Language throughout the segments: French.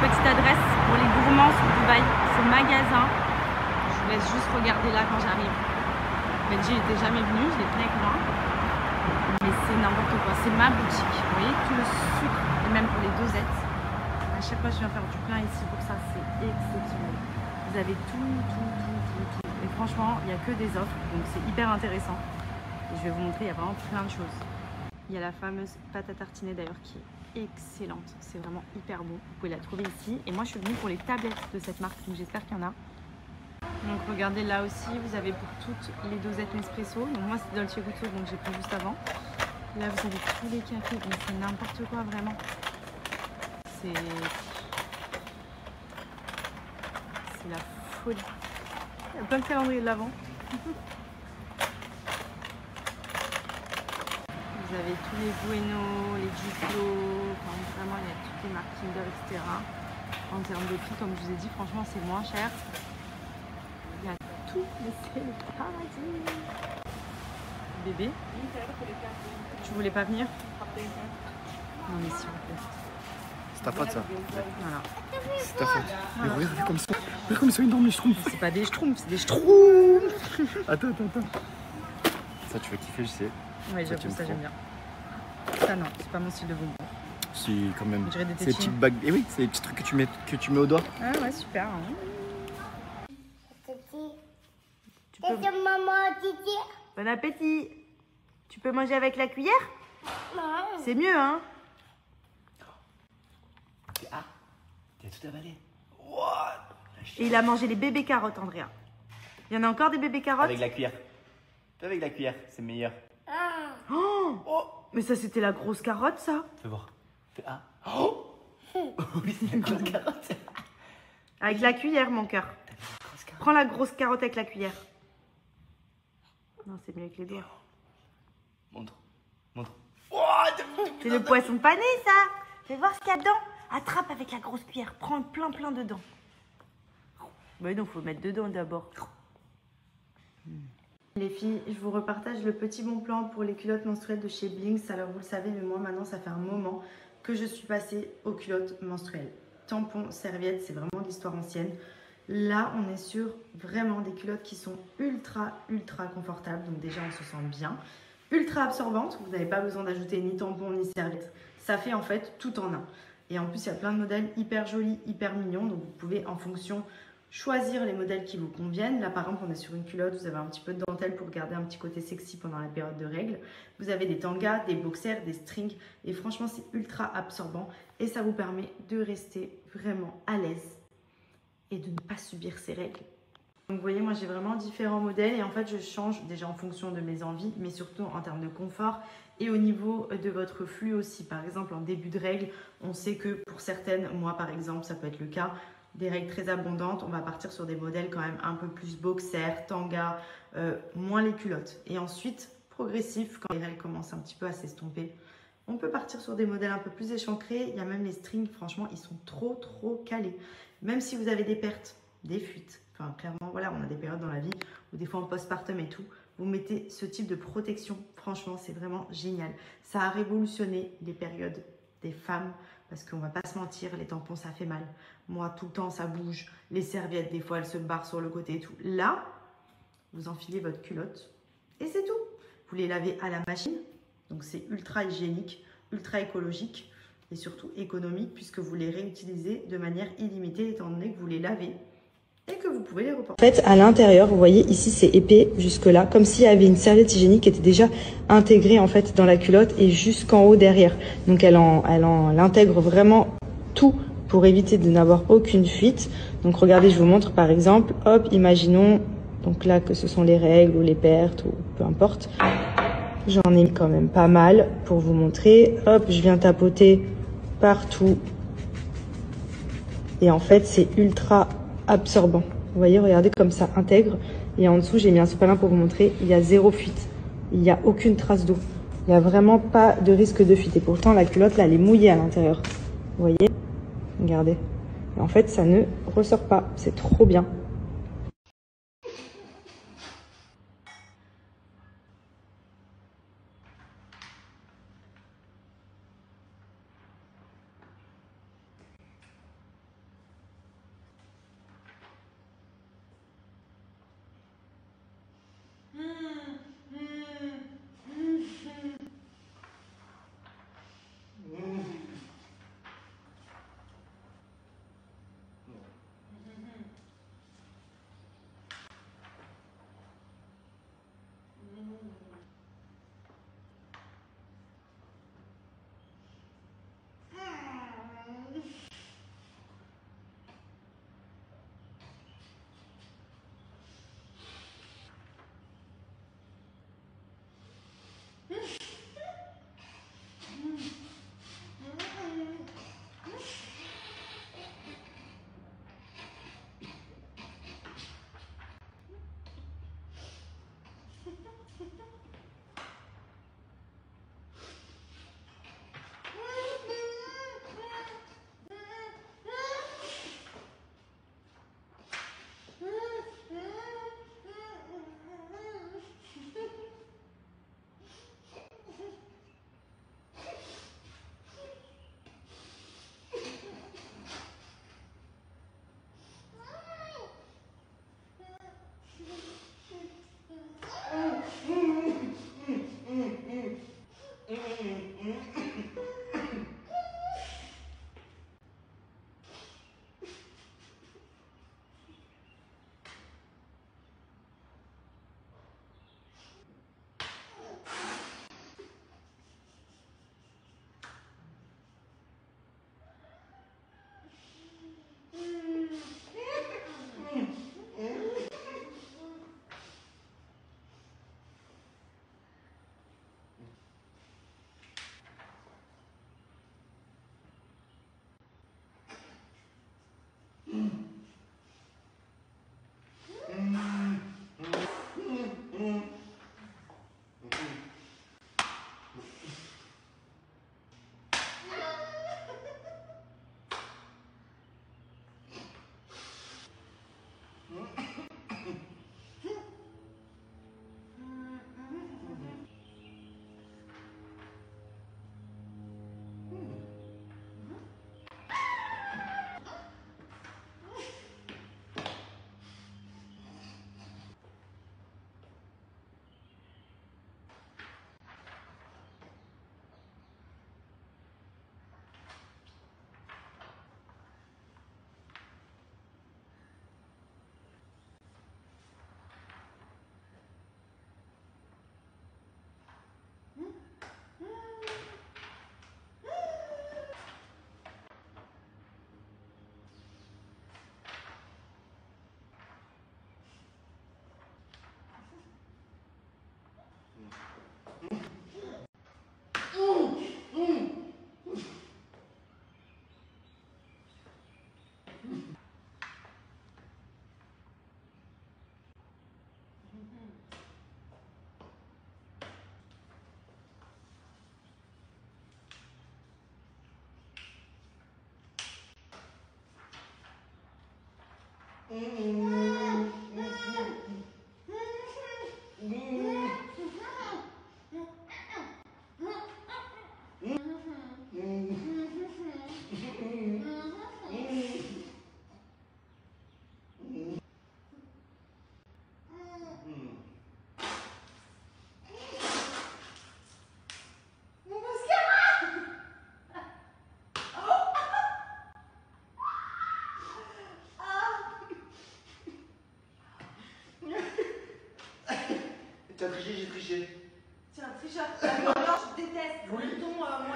petite adresse pour les gourmands sur Dubaï. Ce magasin, je vous laisse juste regarder là quand j'arrive. Mais j'y étais jamais venue, je l'ai pris avec moi. Mais c'est n'importe quoi, c'est ma boutique. Vous voyez, tout le sucre, et même pour les dosettes. À chaque fois, je viens faire du plein ici pour ça, c'est exceptionnel. Vous avez tout. Et franchement, il n'y a que des offres, donc c'est hyper intéressant. Et je vais vous montrer, il y a vraiment plein de choses. Il y a la fameuse pâte à tartiner d'ailleurs qui est excellente. C'est vraiment hyper bon. Vous pouvez la trouver ici. Et moi, je suis venue pour les tablettes de cette marque, donc j'espère qu'il y en a. Donc regardez, là aussi, vous avez pour toutes les dosettes Nespresso. Donc moi, c'est Dolce Gusto, donc j'ai pris juste avant. Là, vous avez tous les cafés, mais c'est n'importe quoi, vraiment. C'est la folie. Il y a plein de calendriers de l'Avent. Vous avez tous les Bueno, les Duplo, enfin, vraiment il y a toutes les marques Kinder, etc. En termes de prix, comme je vous ai dit, franchement c'est moins cher. Il y a tout, mais c'est le paradis. Bébé, tu voulais pas venir? Non mais s'il vous plaît. C'est ta faute ça. Voilà. C'est ta faute. Mais regarde comme ça. Regarde comme ça, il dorment les schtroumpfs. C'est pas des schtroumpfs, c'est des schtroumpfs. Attends. Ça tu vas kiffer, je sais. Oui, j'avoue, ça j'aime bien. Ça non, c'est pas mon style de bonbon. Si, quand même. On dirait des C'est les tétines. petites bagues. Et oui, c'est les petits trucs que tu mets au doigt. Ah ouais, super. Hein. Tu peux... Maman, Titi. Bon appétit. Tu peux manger avec la cuillère? Non. C'est mieux, hein? Ah, t'as tout avalé. Et il a mangé les bébés carottes, Andrea. Il y en a encore des bébés carottes? Avec la cuillère. Avec la cuillère, c'est meilleur. Ah. Oh, mais ça, c'était la grosse carotte, ça? Fais voir. Fais ah. Oh oui, c'est la grosse carotte. Avec la cuillère, mon cœur. Prends la grosse carotte avec la cuillère. Non, c'est mieux avec les doigts. Montre. C'est le poisson pané, ça. Fais voir ce qu'il y a dedans. Attrape avec la grosse cuillère. Prends plein dedans. Mais non, faut mettre dedans d'abord. Les filles, je vous repartage le petit bon plan pour les culottes menstruelles de chez Blinks. Alors vous le savez, mais moi maintenant ça fait un moment que je suis passée aux culottes menstruelles. Tampons, serviettes, c'est vraiment de l'histoire ancienne. Là, on est sur vraiment des culottes qui sont ultra confortables. Donc déjà, on se sent bien. Ultra absorbantes. Vous n'avez pas besoin d'ajouter ni tampons ni serviettes. Ça fait en fait tout en un. Et en plus, il y a plein de modèles hyper jolis, hyper mignons. Donc vous pouvez en fonction choisir les modèles qui vous conviennent. Là, par exemple, on est sur une culotte, vous avez un petit peu de dentelle pour garder un petit côté sexy pendant la période de règles. Vous avez des tangas, des boxers, des strings. Et franchement, c'est ultra absorbant. Et ça vous permet de rester vraiment à l'aise et de ne pas subir ces règles. Donc, vous voyez, moi, j'ai vraiment différents modèles. Et en fait, je change déjà en fonction de mes envies, mais surtout en termes de confort et au niveau de votre flux aussi. Par exemple, en début de règles, on sait que pour certaines, moi, par exemple, ça peut être le cas, des règles très abondantes, on va partir sur des modèles quand même un peu plus boxer, tanga, moins les culottes. Et ensuite, progressif, quand les règles commencent un petit peu à s'estomper, on peut partir sur des modèles un peu plus échancrés. Il y a même les strings, franchement, ils sont trop calés. Même si vous avez des pertes, des fuites, enfin clairement, voilà, on a des périodes dans la vie où des fois en postpartum et tout, vous mettez ce type de protection, franchement, c'est vraiment génial. Ça a révolutionné les périodes des femmes, parce qu'on va pas se mentir, les tampons ça fait mal. Moi tout le temps ça bouge, les serviettes des fois elles se barrent sur le côté et tout. Là, vous enfilez votre culotte et c'est tout. Vous les lavez à la machine, donc c'est ultra hygiénique, ultra écologique et surtout économique puisque vous les réutilisez de manière illimitée étant donné que vous les lavez et que vous pouvez les reporter. En fait, à l'intérieur, vous voyez ici c'est épais jusque là, comme s'il y avait une serviette hygiénique qui était déjà intégrée en fait dans la culotte et jusqu'en haut derrière. Donc elle intègre vraiment tout pour éviter de n'avoir aucune fuite. Donc regardez, je vous montre par exemple, hop, imaginons donc là que ce sont les règles ou les pertes ou peu importe. J'en ai mis quand même pas mal pour vous montrer. Hop, je viens tapoter partout. Et en fait, c'est ultra absorbant. Vous voyez, regardez comme ça intègre. Et en dessous, j'ai mis un sopalin pour vous montrer. Il y a zéro fuite. Il n'y a aucune trace d'eau. Il n'y a vraiment pas de risque de fuite. Et pourtant, la culotte, là, elle est mouillée à l'intérieur. Vous voyez? Regardez. Et en fait, ça ne ressort pas. C'est trop bien. Tu as triché, j'ai triché. Tiens, tricheur. Alors, je déteste. Oui. Ton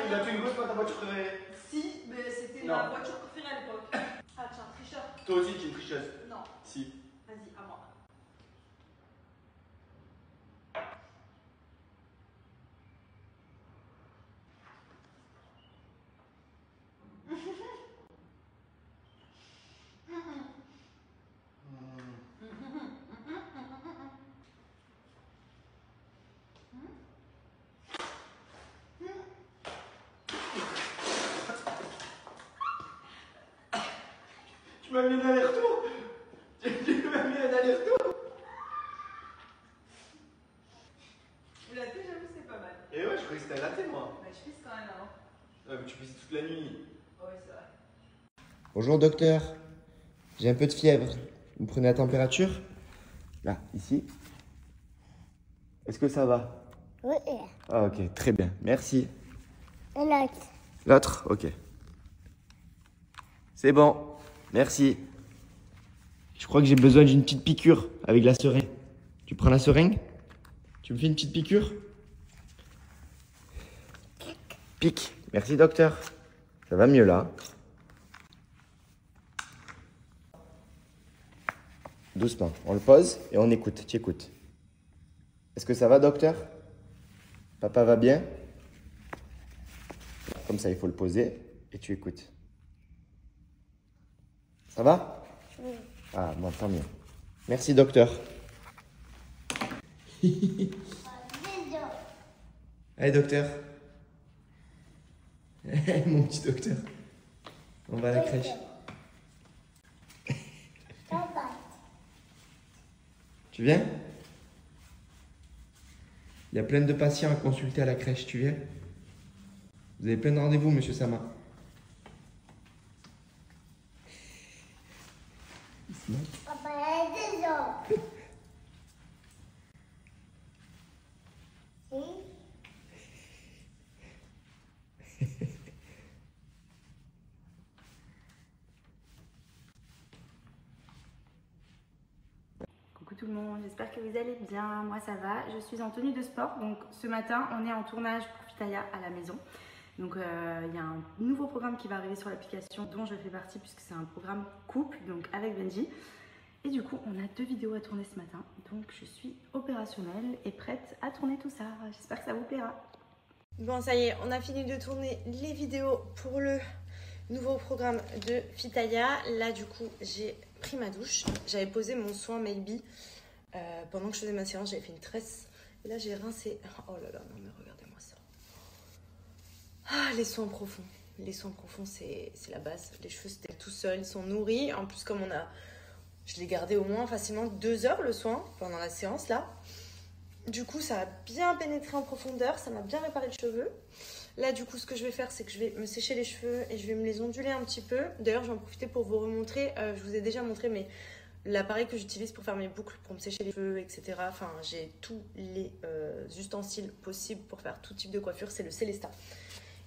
Il a fait une grosse pas ta voiture préférée. Si, mais c'était Non. ma voiture préférée à l'époque. Ah, tiens, tricheur. Toi aussi, tu es une tricheuse. Non. Si. Vas-y, à moi. Tu m'as mis un aller-retour. Tu m'as mis un aller-retour. La thé, j'avoue, c'est pas mal. Et ouais, je croyais que c'était un latte, moi. Bah, je pisse quand même avant. Ouais, mais tu pisses toute la nuit. Oui, c'est vrai. Bonjour docteur, j'ai un peu de fièvre. Vous prenez la température? Là, ici. Est-ce que ça va? Oui. Ah ok, très bien, merci. L'autre. L'autre? Ok. C'est bon, merci. Je crois que j'ai besoin d'une petite piqûre avec la seringue. Tu prends la seringue? Tu me fais une petite piqûre? Pique. Merci docteur. Ça va mieux là. Doucement, on le pose et on écoute. Tu écoutes. Est-ce que ça va docteur? Papa va bien? Comme ça, il faut le poser et tu écoutes. Ça va? Oui. Ah, bon, tant mieux. Merci, docteur. Allez, docteur. Mon petit docteur. On va à la crèche. Tu viens? Il y a plein de patients à consulter à la crèche. Tu viens? Vous avez plein de rendez-vous, monsieur Sama. Papa, il y a des os. Coucou tout le monde, j'espère que vous allez bien. Moi ça va, je suis en tenue de sport. Donc ce matin, on est en tournage pour Pitaya à la maison. Donc il y a un nouveau programme qui va arriver sur l'application dont je fais partie puisque c'est un programme couple, donc avec Benji. Et du coup, on a 2 vidéos à tourner ce matin. Donc je suis opérationnelle et prête à tourner tout ça. J'espère que ça vous plaira. Bon, ça y est, on a fini de tourner les vidéos pour le nouveau programme de Pitaya. Là, du coup, j'ai pris ma douche. J'avais posé mon soin Maybe pendant que je faisais ma séance. J'avais fait une tresse. Et là, j'ai rincé. Oh là là, non mais regardez-moi ça. Ah, les soins profonds. Les soins profonds, c'est la base. Les cheveux, c'était tout seul. Ils sont nourris. En plus, comme je l'ai gardé au moins facilement 2 heures le soin pendant la séance là. Du coup, ça a bien pénétré en profondeur. Ça m'a bien réparé le cheveu. Là, du coup, ce que je vais faire, c'est que je vais me sécher les cheveux et je vais me les onduler un petit peu. D'ailleurs, je vais en profiter pour vous remontrer. Je vous ai déjà montré l'appareil que j'utilise pour faire mes boucles, pour me sécher les cheveux, etc. Enfin, j'ai tous les ustensiles possibles pour faire tout type de coiffure. C'est le Célesta.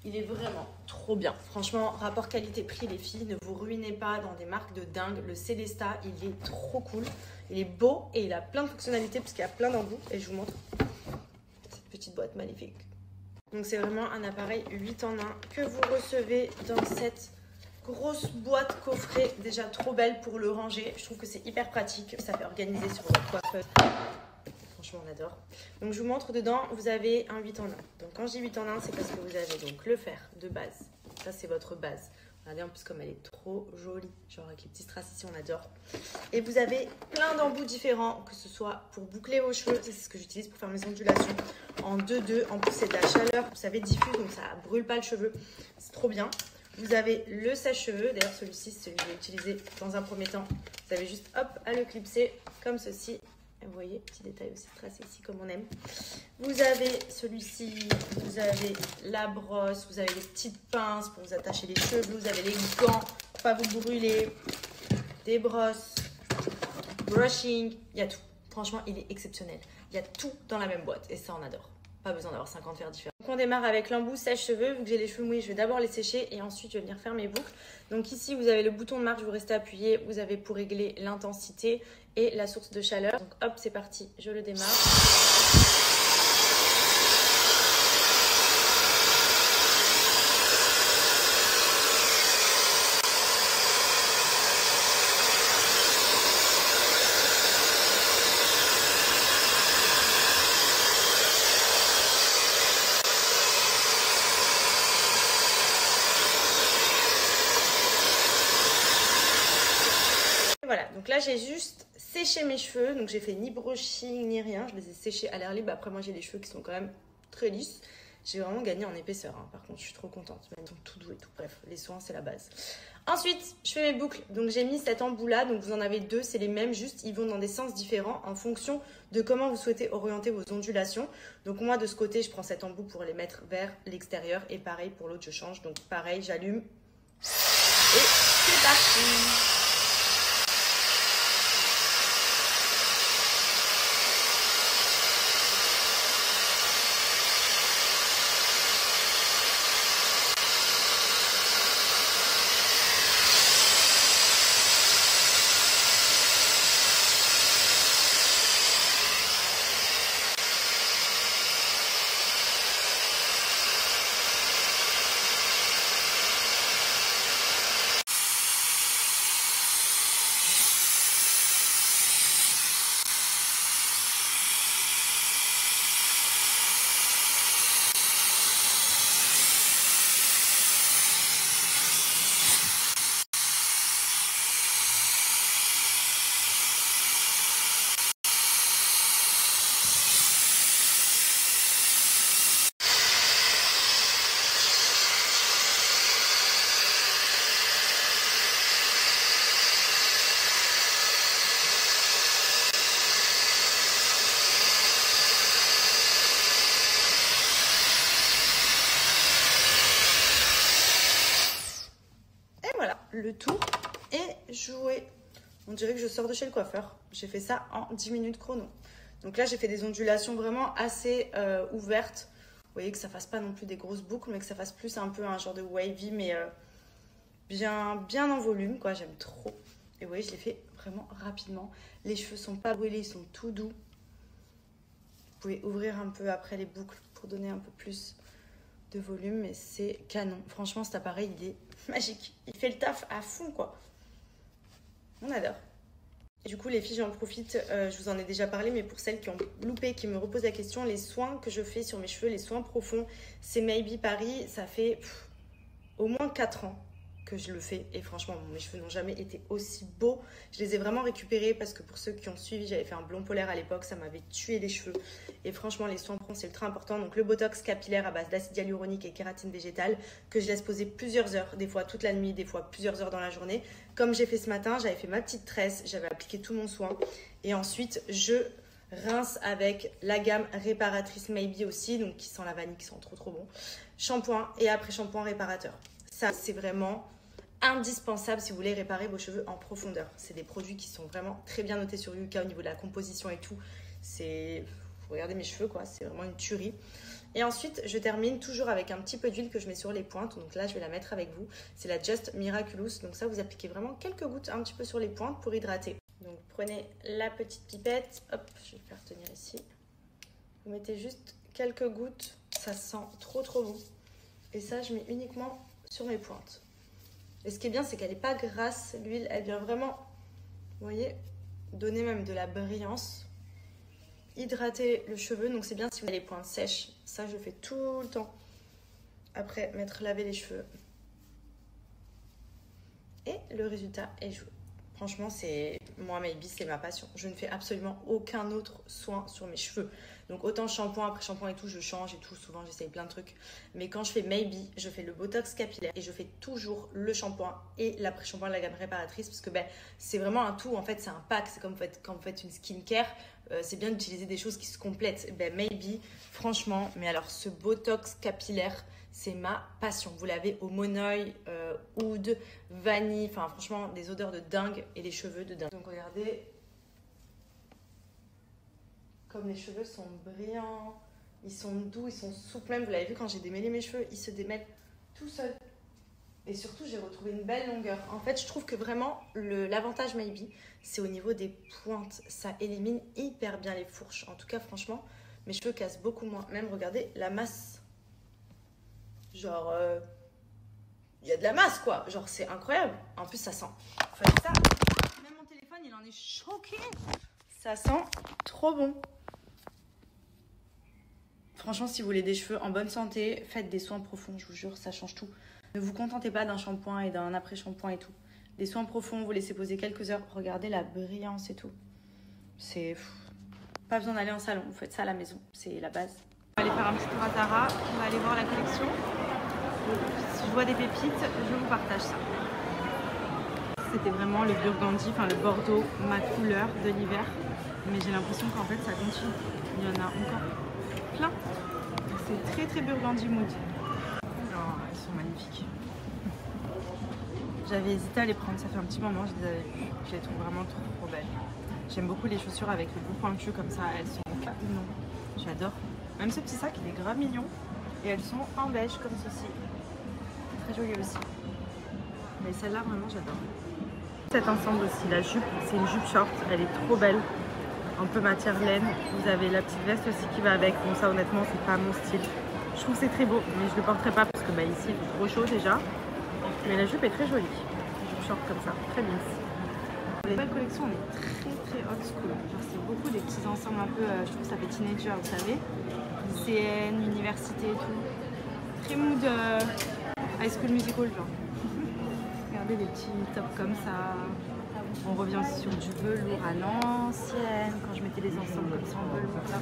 Il est vraiment trop bien. Franchement, rapport qualité-prix, les filles, ne vous ruinez pas dans des marques de dingue. Le Célesta, il est trop cool. Il est beau et il a plein de fonctionnalités parce qu'il y a plein d'embouts. Et je vous montre cette petite boîte magnifique. Donc c'est vraiment un appareil 8 en 1 que vous recevez dans cette grosse boîte coffret. Déjà trop belle pour le ranger. Je trouve que c'est hyper pratique. Ça fait organiser sur votre coiffeuse. Franchement, on adore. Donc, je vous montre dedans, vous avez un 8 en 1. Donc, quand je dis 8 en 1, c'est parce que vous avez donc le fer de base. Ça, c'est votre base. Regardez en plus comme elle est trop jolie. Genre avec les petits strass ici, on adore. Et vous avez plein d'embouts différents, que ce soit pour boucler vos cheveux. C'est ce que j'utilise pour faire mes ondulations en 2-2. En plus, c'est de la chaleur, vous savez, diffuse, donc ça brûle pas le cheveu. C'est trop bien. Vous avez le sèche-cheveux. D'ailleurs, celui-ci, c'est celui que j'ai utilisé dans un premier temps. Vous avez juste, hop, à le clipser comme ceci. Et vous voyez, petit détail aussi tracé ici comme on aime. Vous avez celui-ci, vous avez la brosse, vous avez les petites pinces pour vous attacher les cheveux, vous avez les gants pour pas vous brûler, des brosses, brushing, il y a tout. Franchement, il est exceptionnel. Il y a tout dans la même boîte et ça, on adore. Pas besoin d'avoir 50 verres différents. Donc on démarre avec l'embout sèche-cheveux. Vu que j'ai les cheveux mouillés, je vais d'abord les sécher et ensuite je vais venir faire mes boucles. Donc ici, vous avez le bouton de marche, vous restez appuyé. Vous avez pour régler l'intensité et la source de chaleur. Donc hop, c'est parti, je le démarre. Voilà, donc là j'ai juste séché mes cheveux, donc j'ai fait ni brushing ni rien, je les ai séchés à l'air libre. Après moi j'ai les cheveux qui sont quand même très lisses, j'ai vraiment gagné en épaisseur, hein. Par contre je suis trop contente, même ils sont tout doux et tout, bref, les soins c'est la base. Ensuite je fais mes boucles, donc j'ai mis cet embout là, donc vous en avez deux, c'est les mêmes, juste ils vont dans des sens différents en fonction de comment vous souhaitez orienter vos ondulations. Donc moi de ce côté je prends cet embout pour les mettre vers l'extérieur et pareil pour l'autre je change, donc pareil j'allume et c'est parti. Le tour est joué. On dirait que je sors de chez le coiffeur. J'ai fait ça en 10 minutes chrono. Donc là, j'ai fait des ondulations vraiment assez ouvertes. Vous voyez que ça fasse pas non plus des grosses boucles, mais que ça fasse plus un peu un genre de wavy, mais bien en volume, quoi. J'aime trop. Et vous voyez, je l'ai fait vraiment rapidement. Les cheveux sont pas brûlés, ils sont tout doux. Vous pouvez ouvrir un peu après les boucles pour donner un peu plus de volume, mais c'est canon. Franchement, cet appareil, il est magique. Il fait le taf à fond, quoi. On adore. Et du coup, les filles, j'en profite. Je vous en ai déjà parlé, mais pour celles qui ont loupé, qui me reposent la question, les soins que je fais sur mes cheveux, les soins profonds, c'est Maybe Paris. Ça fait au moins 4 ans que je le fais. Et franchement, mes cheveux n'ont jamais été aussi beaux. Je les ai vraiment récupérés parce que pour ceux qui ont suivi, j'avais fait un blond polaire à l'époque. Ça m'avait tué les cheveux. Et franchement, les soins profonds, c'est ultra important. Donc le Botox capillaire à base d'acide hyaluronique et kératine végétale que je laisse poser plusieurs heures, des fois toute la nuit, des fois plusieurs heures dans la journée. Comme j'ai fait ce matin, j'avais fait ma petite tresse, j'avais appliqué tout mon soin. Et ensuite, je rince avec la gamme réparatrice Maybe aussi, donc qui sent la vanille, qui sent trop bon. Shampoing et après shampoing réparateur. Ça, c'est vraiment indispensable si vous voulez réparer vos cheveux en profondeur. C'est des produits qui sont vraiment très bien notés sur Yuka au niveau de la composition et tout. C'est... Regardez mes cheveux, quoi. C'est vraiment une tuerie. Et ensuite, je termine toujours avec un petit peu d'huile que je mets sur les pointes. Donc là, je vais la mettre avec vous. C'est la Just Miraculous. Donc ça, vous appliquez vraiment quelques gouttes un petit peu sur les pointes pour hydrater. Donc prenez la petite pipette. Hop, je vais faire tenir ici. Vous mettez juste quelques gouttes. Ça sent trop bon. Et ça, je mets uniquement sur mes pointes. Et ce qui est bien, c'est qu'elle n'est pas grasse, l'huile. Elle vient vraiment, vous voyez, donner même de la brillance. Hydrater le cheveu. Donc c'est bien si vous avez les pointes sèches. Ça, je fais tout le temps. Après, laver les cheveux. Et le résultat est joué. Franchement, moi, Maybe, c'est ma passion. Je ne fais absolument aucun autre soin sur mes cheveux. Donc, autant shampoing, après shampoing et tout, je change et tout. Souvent, j'essaye plein de trucs. Mais quand je fais Maybe, je fais le botox capillaire et je fais toujours le shampoing et l'après-shampoing de la gamme réparatrice parce que c'est vraiment un tout. En fait, c'est un pack. C'est comme quand vous faites une skincare. C'est bien d'utiliser des choses qui se complètent. Maybe, franchement, mais alors ce botox capillaire, c'est ma passion. Vous l'avez au monoeil, oud, vanille, enfin franchement des odeurs de dingue et des cheveux de dingue. Donc regardez comme les cheveux sont brillants, ils sont doux, ils sont souples même. Vous l'avez vu quand j'ai démêlé mes cheveux, ils se démêlent tout seuls. Et surtout j'ai retrouvé une belle longueur. En fait je trouve que vraiment l'avantage Maybe c'est au niveau des pointes. Ça élimine hyper bien les fourches. En tout cas franchement mes cheveux cassent beaucoup moins. Même regardez la masse. Genre, il y a de la masse quoi. Genre, c'est incroyable. En plus, ça sent. Faites ça. Même mon téléphone, il en est choqué. Ça sent trop bon. Franchement, si vous voulez des cheveux en bonne santé, faites des soins profonds. Je vous jure, ça change tout. Ne vous contentez pas d'un shampoing et d'un après-shampoing et tout. Des soins profonds, vous laissez poser quelques heures. Regardez la brillance et tout. C'est... Pas besoin d'aller en salon. Vous faites ça à la maison. C'est la base. On va aller faire un petit tour à Zara, on va aller voir la collection. Si je vois des pépites, je vous partage ça. C'était vraiment le burgundy, enfin le bordeaux, ma couleur de l'hiver. Mais j'ai l'impression qu'en fait ça continue. Il y en a encore plein. C'est très très burgundy mood. Oh, elles sont magnifiques. J'avais hésité à les prendre, ça fait un petit moment, je les avais vues. Je les trouve vraiment trop belles. J'aime beaucoup les chaussures avec le bout pointu comme ça, elles sont non. J'adore. Même ce petit sac, il est grave mignon. Et elles sont en beige comme ceci. Très jolies aussi. Mais celle-là, vraiment, j'adore. Cet ensemble aussi, la jupe, c'est une jupe short. Elle est trop belle. Un peu matière laine. Vous avez la petite veste aussi qui va avec. Bon, ça, honnêtement, c'est pas mon style. Je trouve que c'est très beau, mais je ne le porterai pas parce que ici, il fait trop chaud déjà. Mais la jupe est très jolie. Jupe short comme ça, très mince. Les belles collections, on est très old school. Genre, c'est beaucoup des petits ensembles un peu, je trouve que ça fait teenager, vous savez. lycéenne, université et tout. Très mood high school musical, genre. Regardez des petits tops comme ça. On revient sur du velours à l'ancienne, quand je mettais les ensembles comme ça en velours là.